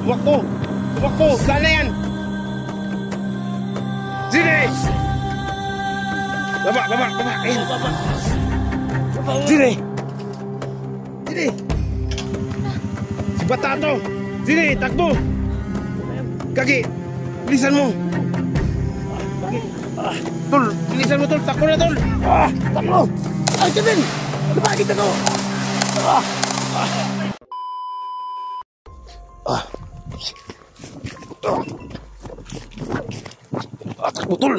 Tumakbo! Tumakbo! Saan na yan? Sini! Baba! Baba! Baba! Ayun! Baba! Sini! Sini! Si Bata to! Sini! Takbo! Kaki! Bilisan mo! Tol! Bilisan mo, Tol! Takbo na, Tol! Takbo! Ay, Kevin! Ano ba kita ko? Takbo, Tol!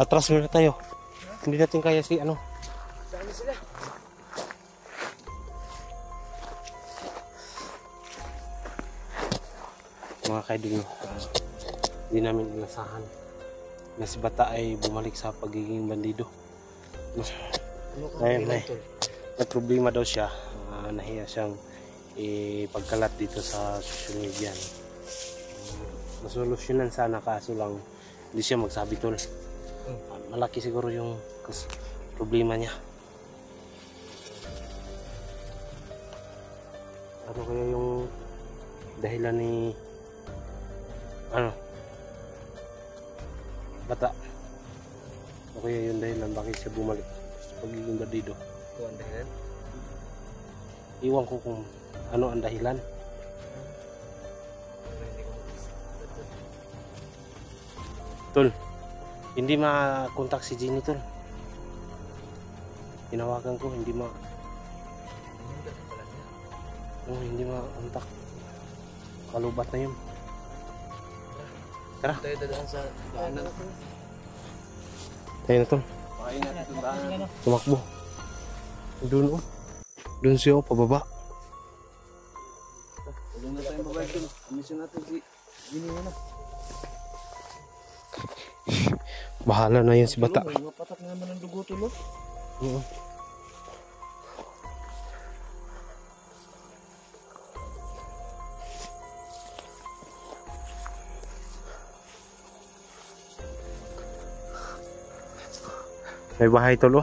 Atras muna tayo. Hindi natin kaya si ano. Saan sila? Mga kaibigan, hindi namin inasahan na si Bata ay bumalik sa pagiging bandido. May problema daw siya. Nahiya siyang ipagkalat dito sa social media. Masolusyonan sana, kaso lang hindi siya magsabi, Tol. Malaki siguro yung problema niya. Ano kaya yung dahilan ni Bata? Ano kaya yung dahilan bakit siya bumalik sa pagiging bandido? Ito ang dahilan? Iwan ko kung ano ang dahilan. Tol, hindi ma-contact si Jenny, Tol. Tinawagan ko, hindi hindi ma-contact. Kalubat na yun. Tara. Tayo dadaan sa daanan. Tayo na, Tol. Pakain natin itong daanan. Tumakbo. Doon, oh. Doon siya, oh, pababa. Doon na tayong babay, Tol. Amisyon natin si Jenny na. Bahala na yan si Bata. Mapatak na naman ang dugo, Tol. Oo. May bahay, Tol.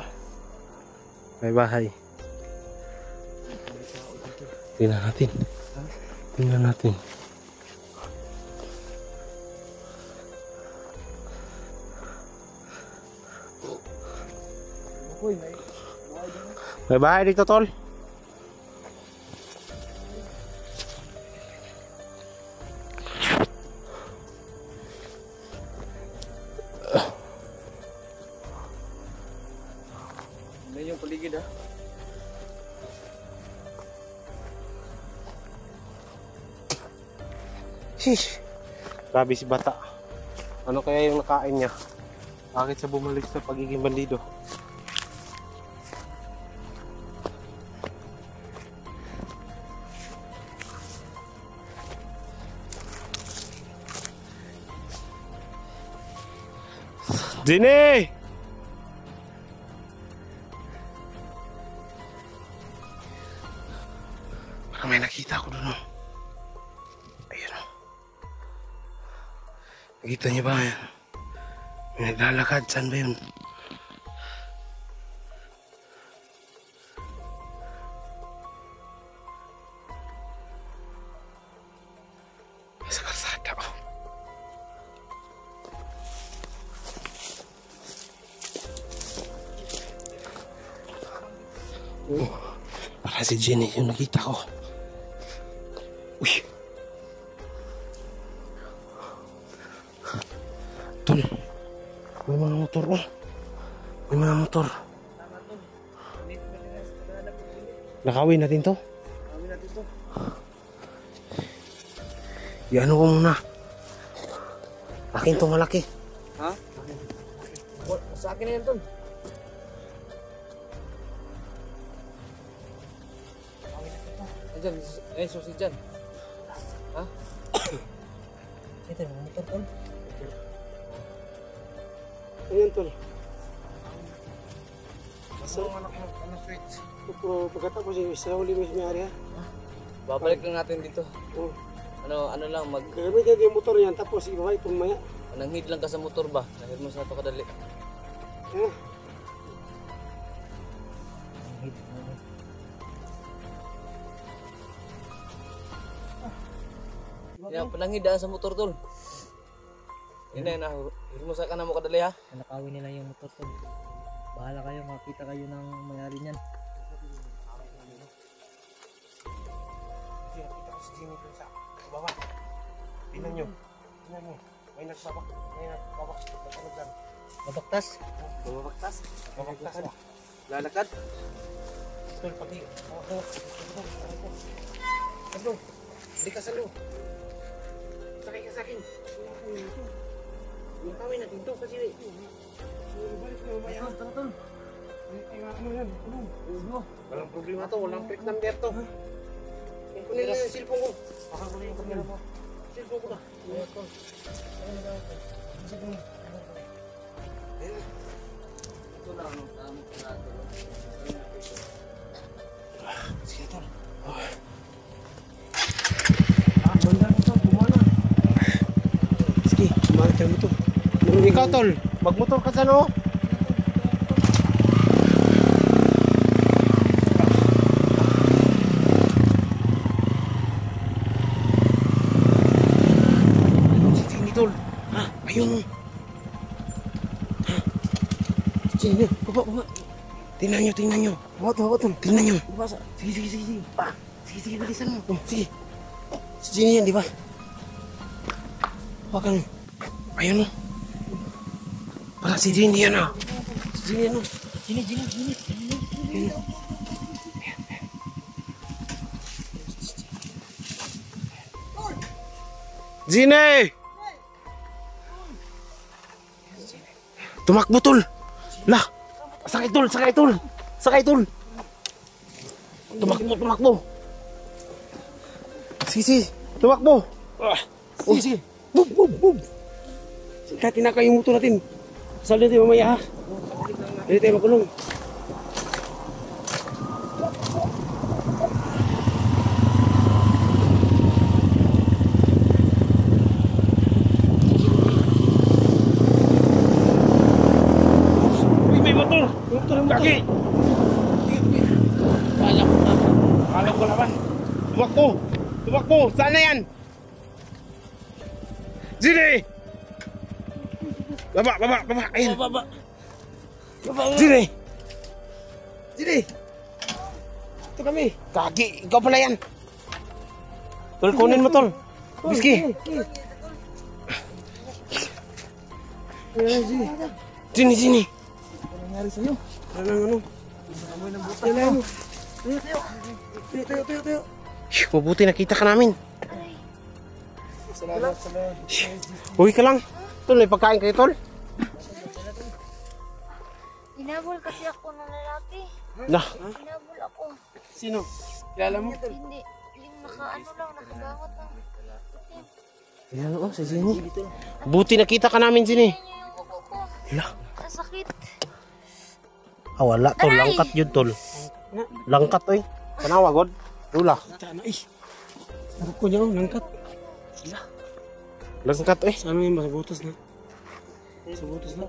May bahay. Tingnan natin. Tingnan natin. May bahay dito, Tol. Ano yung paligid, ha? Shish! Grabe si Bata. Ano kaya yung nakain niya? Bakit siya bumalik sa pagiging bandido? Jenny! Parang may nakita ko doon. Ayun. Nakita niyo ba yan? May naglalakad. Saan ba yun? Sa kalsada. Para si Jenny yung nakita ko. Uy. Tol. May mga motor, oh. May mga motor. Nakawin natin to. Nakawin natin to. Iano ko muna. Akin to malaki. Ha? Sa akin na yan, Tol. Diyan, susi dyan. Ha? Ito yung motor, Tol. Ayan, Tol. Basta ang anak mo, switch. Pagkatapos yung isa, huli mo yung may-ari, ha? Babalik lang natin dito. Oo. Ano lang, Gagamit ka yung motor yan, tapos ibabay kung maya. nanghid lang ka sa motor ba? Nahid mo sa ito kadali. Yan, palangid daan sa motor tol. Yan na, hirmusa ka na mo kadali ha. Nakawin nila yung motor tol. Bahala kayo, makita kayo ng mayari niyan. Kasi nakita ko si Jimmy dun sa baba. Tingnan nyo. Tingnan nyo. May nagbabak. Nagtalugan. Mabaktas. Bumabaktas. Bumabaktas na. Lalakad. Tol, pati. Salo. Hindi ka salo. Sakay ka sa akin. Yung kami natin to kasi. Balik na mamaya. Tol. Ano yan? Walang problema to. Walang freak number to. Kunin na yung cellphone ko. Baka kunin yung camera mo. Cellphone ko na. Ito lang ang tamo pala tol. Sige tol. Banda na to, bumana. Sige, sumalit tayo mo to. Ikaw tol, magmotor ka sa no? Sige tol. Ha, ayun. Sige, baba. Tingnan nyo. Baba tol. Tingnan nyo. Sige. Sige, bilisan mo. Oh, sige. Si Jenny yan, di ba? Hawakan mo. Ayun o. Para si Jenny yan o. Si Jenny yan o. Ayun o. Jenny! Tumakbo tol. Lah. Sakay tol. Tumakbo. Sige. Tumakbo. Sige. Move. Kahit tinakay yung motor natin. Sali natin mamaya ha. Hindi tayo makulong. Uy, may motor. Kaki. Alam ko laban. Tumakbo. Saan na yan? Jiri! Baba. Ayan. Baba. Jiri! Ito kami. Kaki, ikaw pala yan. Tol, kunin mo tol. Biski. Sini. Ano nangyari sa'yo? Ano? Amoy ng butas mo. Tayo. Mabuti nakita ka namin. Salamat. Uwi ka lang. Tol, may pagkain kayo tol. Hinabol kasi ako ng lalaki. Nah, Hinabol ako. Sino? Kilala mo? Hindi. Yung nakagangot lang. Itim. ayan o, si Jenny. Buti nakita ka namin, Jenny. Yan yung uko ko. Lah. Nasakit. Wala tol, Aray! langkat yun tol. Langkat oy. Kanawa god. Dula. Tana eh. Sarap ko niya, langkat. Langkat oy. Saan mo yun? Sa butas na.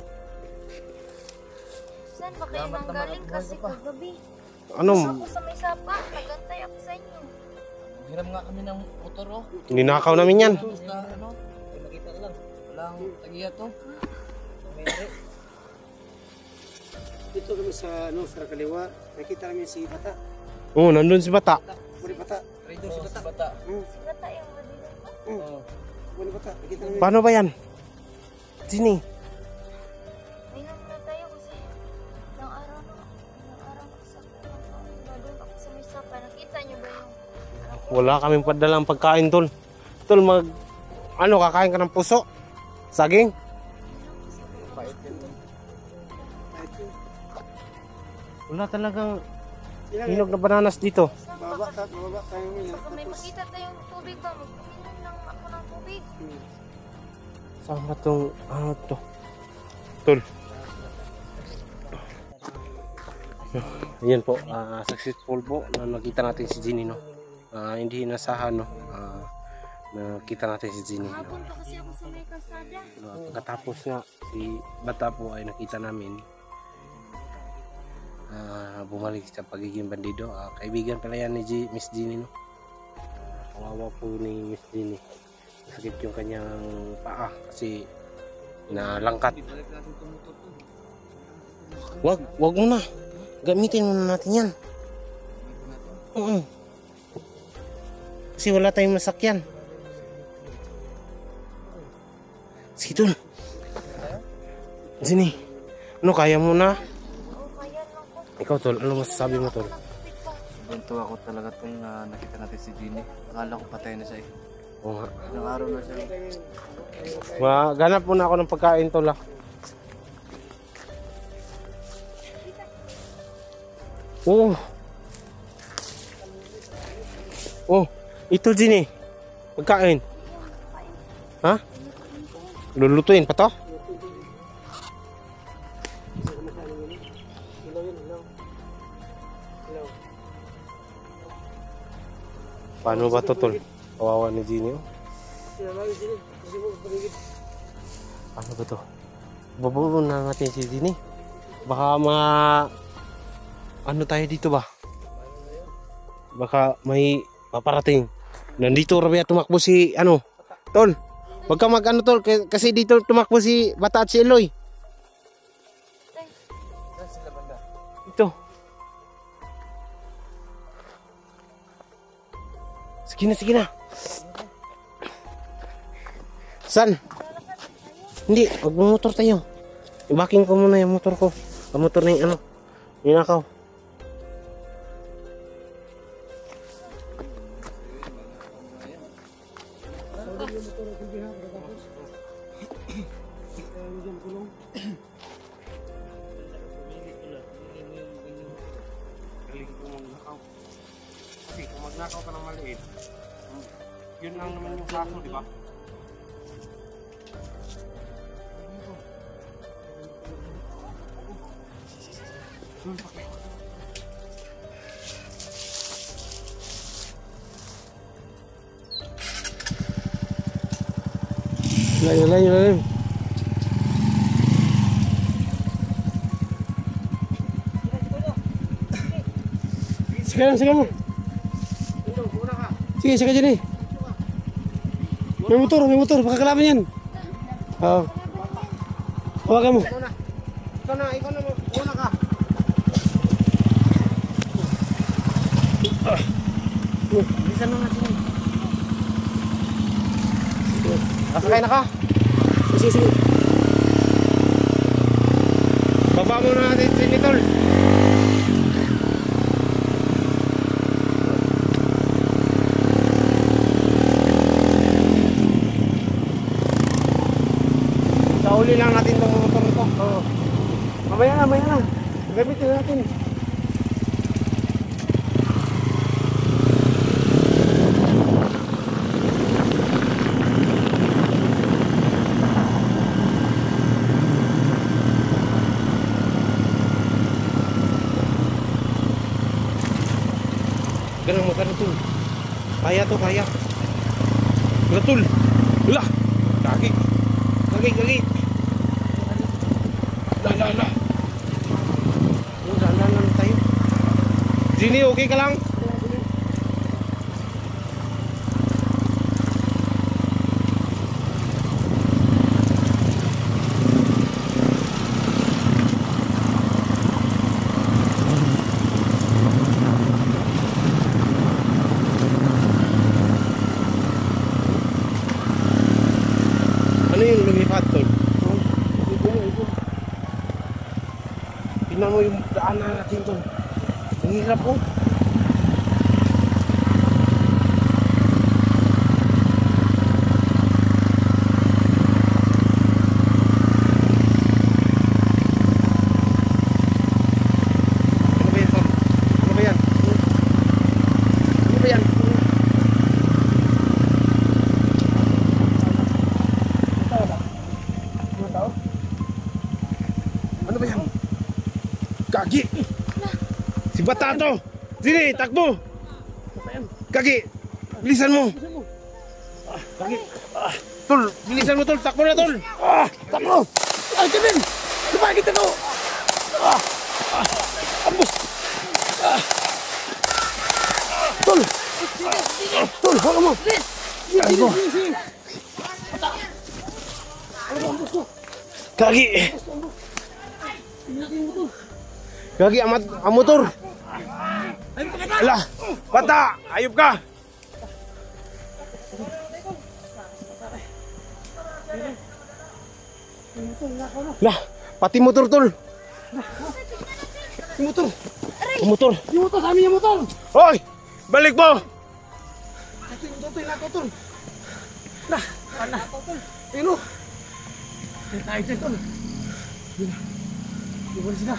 Saan ba kayo nanggaling kasi kagabi? Ano? Ako sa may sapa. Nagantay ako sa inyo. Hiram nga kami ng motor oh. Ninakaw namin yan. Basta ano, may makita ka lang. Walang tagiya to. Mayari. Dito kami sa kaliwa. Nakita namin si Bata. Oo, nandun si Bata. Buli Bata. Trader si Bata. Si Bata yung madilan ko. Oh. Buli Bata. Nakita namin. Paano ba yan? Jenny. Ayun na tayo kasi ng araw sa nandun ako sa may sapa. Nakita niyo ba yung Wala kaming padalang pagkain tol. Tol, kakain ka ng puso? Saging? Pait din to. Wala talagang hinog na bananas dito. Bababa tayo ngayon. baka may makita tayong tubig ba? Magpuminom lang ako ng tubig. Saan ba itong, ano to? Tol. Ayan po, successful po na nakita natin si Jenny, no? Hindi inasahan, no? Nakita natin si Jenny, no? Hapon pa kasi ako sa may kalsada. Pagkatapos nga, si Bata po ay nakita namin. bumalik sa pagiging bandido. Kaibigan pala yan ni Miss Jeannie, no? Kawawa po ni Miss Jeannie. Sakit yung kanyang paa kasi nalangkat. Wag mo na. Gamitin muna natin yan. Kasi wala tayong masakyan. Sige, Tol. Sini. Ano, kaya mo na? Oo, kaya lang ko. Ikaw, Tol. Ano masasabi mo, Tol? Bunto ako talaga tol na nakita natin si Jeannie. Akala ko patay na siya eh. Oo nga. Ilang araw na siya. Ganap muna ako ng pagkain, Tol. Oh. Oh, ito Jeannie. Pagkain. Ha? Lulutuin pa to? Paano ba to, Tol? Kawawa ni Jeannie, oh. Ano ba to? Babulon na natin si Jeannie. Baka ano tayo dito ba? Baka may paparating. Nandito rabi tumakbo si ano? Tol. Wag ka mag-ano, Tol, kasi dito tumakbo si Bata at si Eloy. Saan sila banda? Ito. Sige na. San? Hindi, magmumotor tayo. I-backing ko muna yung motor ko. Ang motor na yung ano, ninakaw. Galing ko magnakaw. Kasi kung magnakaw ka ng maliit, yun lang naman yung kaso, di ba? Layo. Sige mo. Sige dyan eh. May motor, baka kalaban yan. Oo. Hawakan mo. Ikaw na, una ka. Bilisan mo nga sila. Kasakay na ka? Sige. Baba mo na natin si Nitol. Sauli lang natin itong motor ito. Oo. Mamaya na. Gamitin natin. Ganang mo ka na, Tol. Kaya. Wala, Tol. Wala. Kagi. La. Dalan tayo. Jeannie, okay ka lang? Ano yung lumipat, Tol? Tingnan mo yung daanan natin, Tol. Ang hirap, oh. Ano ba yan? Kagi! Si Bata to! Sini, takbo! Kagi! Bilisan mo! Kagi! Tol! Bilisan mo, Tol! Takbo na, Tol! Takbo! Ay, Kevin! Lumagit ako! Ambos! tol, hawa mo. Gagi. Gagi ang motor. Ala, bata, ayup ka. Lah, pati motor tol. Motor. Motor. Yung motor, sa amin yung motor. Hoy, balik mo. Yung motor, yung motor. Nah, mana? Ini. Tayo dyan, tol. Di ba sila?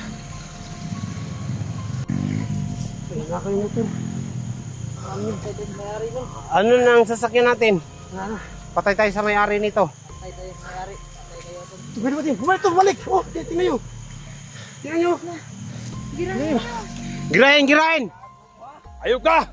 Wala kayo motor. Ano nang sasakyan natin? Ano? Patay tayo sa may-ari nito. Tayo tayo mayari. Tayo kayo tol. Tingnan mo din. Bumalik, tol, balik. Oh, tingnan nyo. Tingnan nyo. Girahin, girahin. Ayup ka.